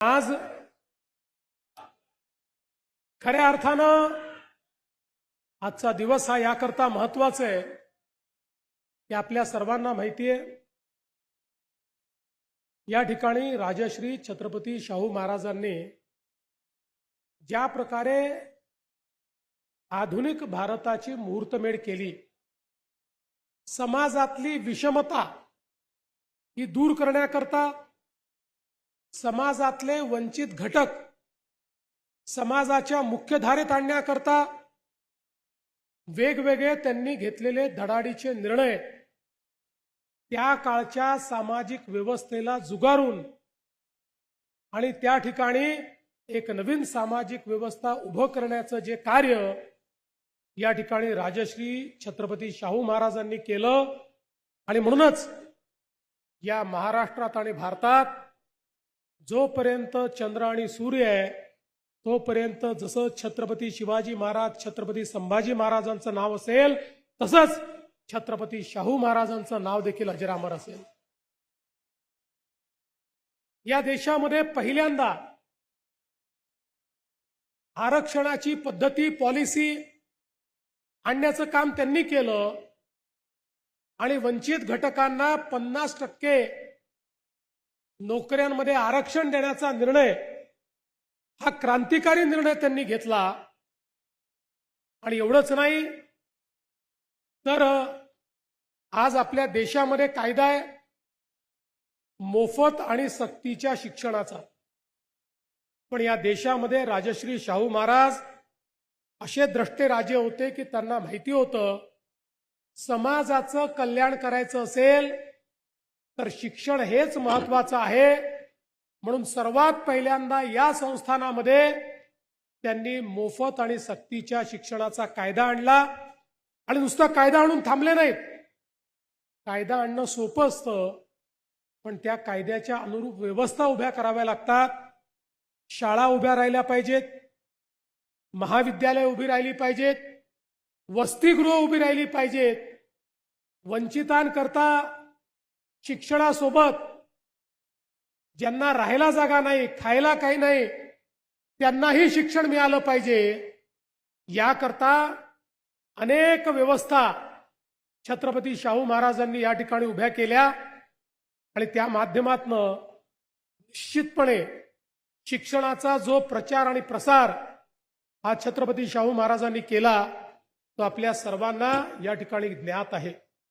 आज खऱ्या अर्थानं आजचा दिवस हा याकरता महत्वाचा आहे की आपल्या सर्वांना माहिती आहे या ठिकाणी राजश्री छत्रपती शाहू महाराजांनी ज्या प्रकारे आधुनिक भारताची मुहूर्तमेढ केली, समाजातली विषमता ही दूर करण्याकरता समाजातले वंचित घटक समाजाच्या मुख्यधारेत आणण्याकरता वेगवेगळे त्यांनी घेतलेले धडाडीचे निर्णय त्या काळच्या सामाजिक व्यवस्थेला जुगारून आणि त्या ठिकाणी एक नवीन सामाजिक व्यवस्था उभं करण्याचं जे कार्य या ठिकाणी राजश्री छत्रपती शाहू महाराजांनी केलं आणि म्हणूनच या महाराष्ट्रात आणि भारतात जोपर्यंत चंद्र आणि सूर्य आहे तोपर्यंत जसं छत्रपती शिवाजी महाराज छत्रपती संभाजी महाराजांचं नाव असेल तसंच छत्रपती शाहू महाराजांचं नाव देखील अजरामर असेल। या देशामध्ये पहिल्यांदा आरक्षणाची पद्धती पॉलिसी आणण्याचं काम त्यांनी केलं आणि वंचित घटकांना 50% नोकऱ्यांमध्ये आरक्षण देण्याचा निर्णय हा क्रांतिकारी निर्णय त्यांनी घेतला। आणि एवढंच नाही तर आज आपल्या देशामध्ये कायदा आहे मोफत आणि सक्तीच्या शिक्षणाचा, पण या देशामध्ये राजश्री शाहू महाराज असे द्रष्टे राजे होते की त्यांना माहिती होतं समाजाचं कल्याण करायचं असेल तर शिक्षण हेच महत्त्वाचं आहे। म्हणून सर्वात पहिल्यांदा या संस्थानामध्ये त्यांनी मोफत आणि सक्तीच्या शिक्षणाचा कायदा आणला आणि नुसतं कायदा आणून थांबले नाहीत। कायदा आणणं सोपं असतं पण त्या कायद्याच्या अनुरूप व्यवस्था उभ्या कराव्या लागतात। शाळा उभ्या राहिल्या पाहिजेत, महाविद्यालय उभी राहिली पाहिजेत, वसतिगृह उभी राहिली पाहिजेत। वंचितांकरता शिक्षणासोबत ज्यांना राहायला जागा नाही खायला काही नाही त्यांनाही शिक्षण मिळालं पाहिजे। याकरता अनेक व्यवस्था छत्रपती शाहू महाराजांनी या ठिकाणी उभ्या केल्या आणि त्या माध्यमातून निश्चितपणे शिक्षणाचा जो प्रचार आणि प्रसार हा छत्रपती शाहू महाराजांनी केला तो आपल्या सर्वांना या ठिकाणी ज्ञात आहे।